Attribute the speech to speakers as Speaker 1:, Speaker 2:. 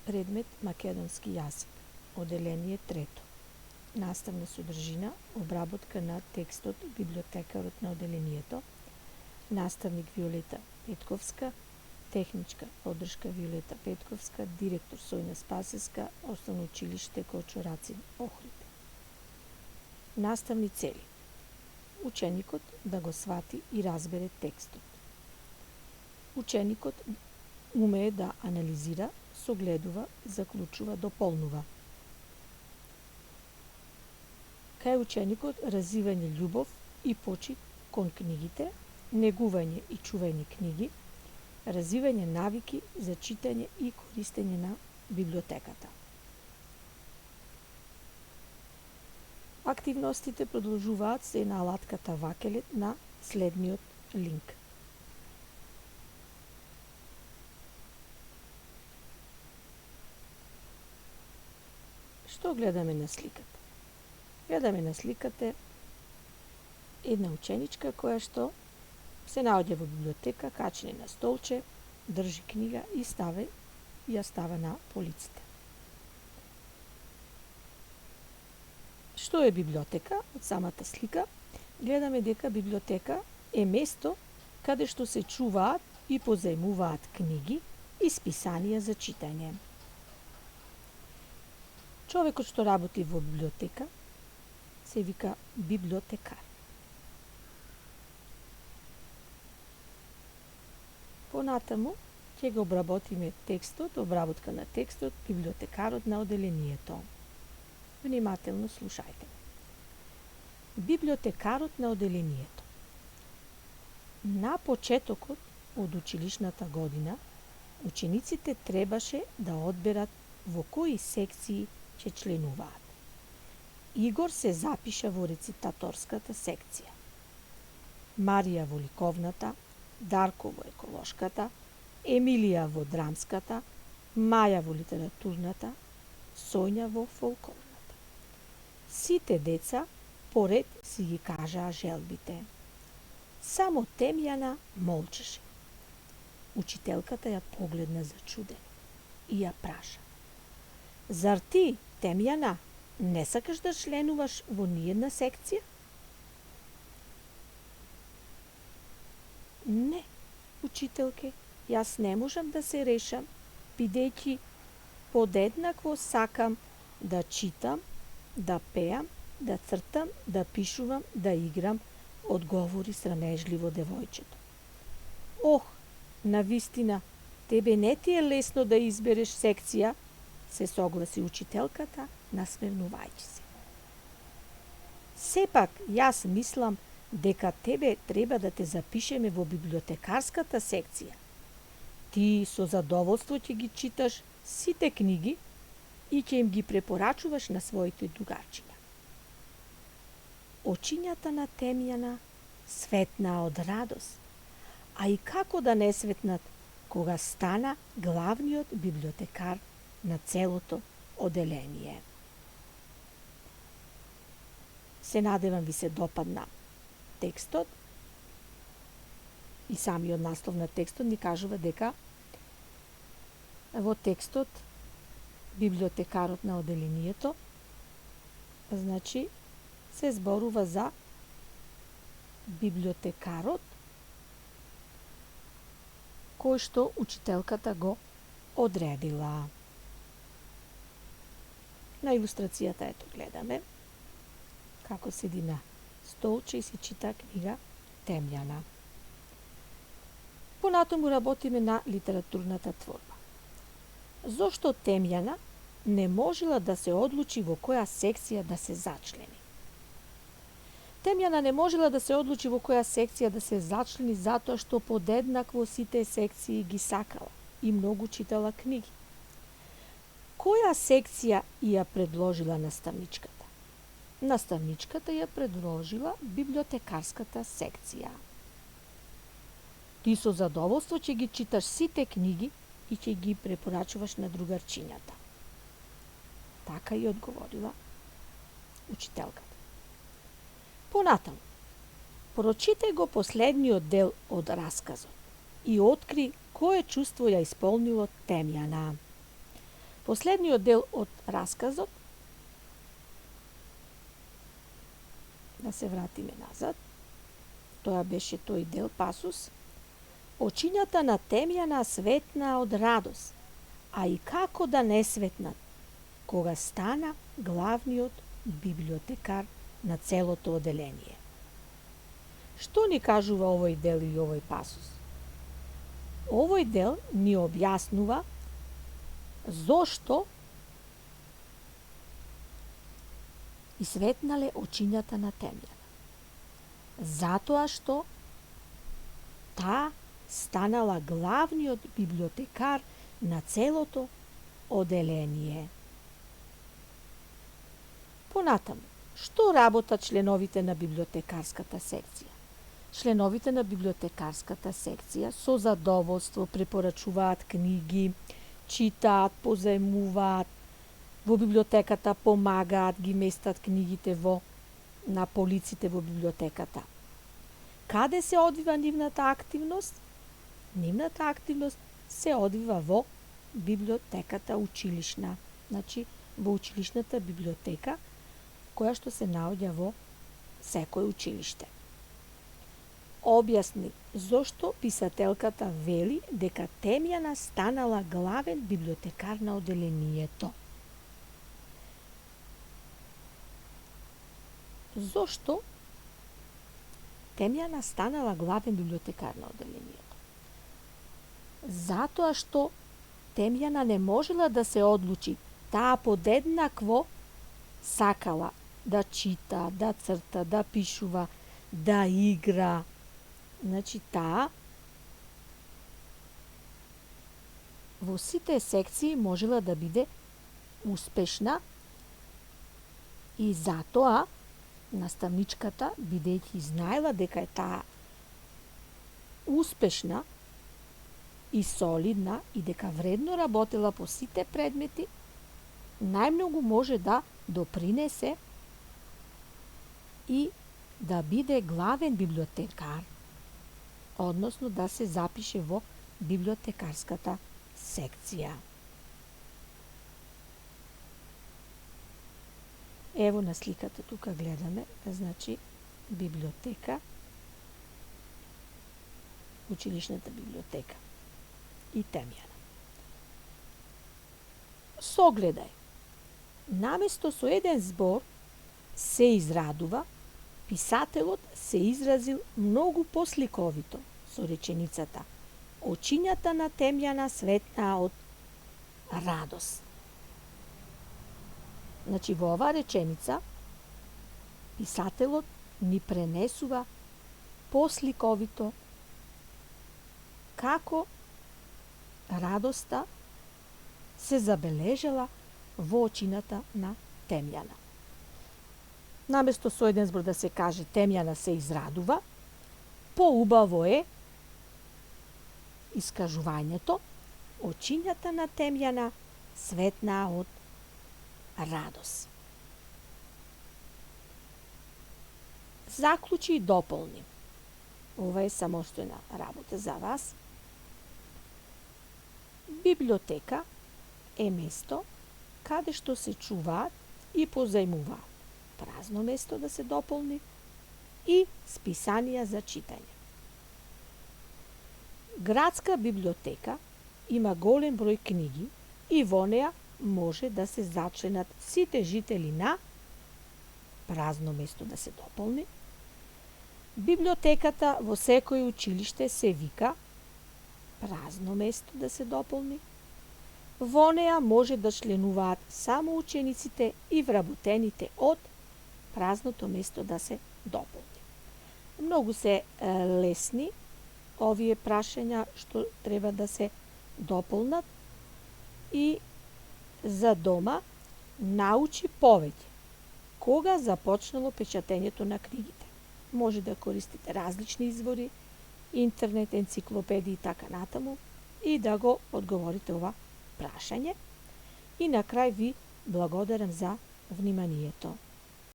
Speaker 1: Предмет македонски јазик. Оделение трето. Наставна содржина, обработка на текстот, библиотекарот на оделението, наставник Виолета Петковска, техничка поддршка Виолета Петковска, директор Сојна Спасеска, Основно училиште Кочурацин, Охрид. Наставни цели. Ученикот да го свати и разбере текстот. Ученикот умее да анализира, согледува, заклучува, дополнува. Кај ученикот развивање љубов и почит кон книгите, негување и чување книги, развивање навики за читање и користење на библиотеката. Активностите продолжуваат се на алатката Вакелет на следниот линк. Што гледаме на сликата? Гледаме на сликата една ученичка која што се наоѓа во библиотека, качена на столче, држи книга и ја става на полиците. Што е библиотека? Од самата слика гледаме дека библиотека е место каде што се чуваат и позајмуваат книги и списанија за читање. Човекот што работи во библиотека се вика библиотекар. Понатаму ќе го обработиме текстот, обработка на текстот, библиотекарот на оделението. Внимателно слушајте. Библиотекарот на оделението. На почетокот од училишната година, учениците требаше да одберат во кои секции ќе членуваат. Игор се запиша во рецитаторската секција. Марија во ликовната, Дарко во еколошката, Емилија во драмската, Маја во литературната, Соња во фолклорната. Сите деца поред си ги кажаа желбите. Само Темјана молчеше. Учителката ја погледна зачудено и ја праша: "Зар ти, Темјана, не сакаш да членуваш во ниедна секција?" "Не, учителке, јас не можам да се решам, бидејќи подеднакво сакам да читам, да пеам, да цртам, да пишувам, да играм", одговори срамежливо девојчето. "Ох, навистина, тебе не ти е лесно да избереш секција", се согласи учителката, насмевнувајќи се. "Сепак, јас мислам дека тебе треба да те запишеме во библиотекарската секција. Ти со задоволство ќе ги читаш сите книги и ќе им ги препорачуваш на своите другарчиња." Очињата на Темјана светнаа од радост, а и како да не светнат кога стана главниот библиотекар на целото оделение. Се надевам ви се допадна текстот и самиот наслов на текстот ни кажува дека во текстот библиотекарот на оделението, значи се зборува за библиотекарот кој што учителката го одредила. На илустрацијата ето гледаме како седи на столче и се чита книга Темјана. Понатаму работиме на литературната творба. Зошто Темјана не можела да се одлучи во која секција да се зачлени? Темјана не можела да се одлучи во која секција да се зачлени затоа што подеднакво сите секции ги сакала и многу читала книги. Која секција ја предложила наставничката? Наставничката ја предложила библиотекарската секција. Ти со задоволство ќе ги читаш сите книги и ќе ги препорачуваш на другарчињата. Така и одговорила учителката. Понатаму, прочитај го последниот дел од расказот и откри кое чувство ја исполнило Темјана. Последниот дел од расказот, да се вратиме назад, тоа беше тој дел пасус, очињата на Темјана светнаа од радост, а и како да не светнат, кога стана главниот библиотекар на целото оделение. Што ни кажува овој дел и овој пасус? Овој дел ни објаснува зошто и светнале очињата на Темјана. Затоа што таа станала главниот библиотекар на целото оделение. Понатаму, што работат членовите на библиотекарската секција? Членовите на библиотекарската секција со задоволство препорачуваат книги, читаат, позаемуваат, во библиотеката помагаат, ги местат книгите на полиците во библиотеката. Каде се одвива нивната активност? Нивната активност се одвива во библиотеката училишна, значи во училишната библиотека, која што се наоѓа во секој училиште. Објасни зошто писателката вели дека Темјана станала главен библиотекар на оделението. Зошто Темјана станала главен библиотекар на оделението? Затоа што Темјана не можела да се одлучи, таа подеднакво сакала да чита, да црта, да пишува, да игра. Значи таа во сите секции можела да биде успешна и затоа наставничката, бидејќи знаела дека е таа успешна и солидна и дека вредно работела по сите предмети, најмногу може да допринесе и да биде главен библиотекар, односно да се запише во библиотекарската секција. Ево на сликата тука гледаме, значи библиотека, училишната библиотека и Темјана. Согледај, наместо со еден збор се израдува, писателот се изразил многу посликовито со реченицата очињата на Темјана светнаа од радост. Значи во оваа реченица писателот ни пренесува посликовито како радоста се забележала во очината на Темјана. Наместо со еден збор да се каже Темјана се израдува, поубаво е искажувањето очињата на Темјана светнаа од радост. Заклучи и дополни. Ова е самостојна работа за вас. Библиотека е место каде што се чуваат и позајмуваат. Празно место да се дополни и списанија за читање. Градска библиотека има голем број книги и во неа може да се зачленат сите жители на празно место да се дополни. Библиотеката во секој училиште се вика празно место да се дополни. Во неа може да членуваат само учениците и вработените од празното место да се дополни. Многу се лесни овие прашања што треба да се дополнат и за дома научи повеќе. Кога започнало печатењето на книгите? Може да користите различни извори, интернет, енциклопедии и така натаму и да го одговорите ова прашање. И на крај ви благодарам за вниманието.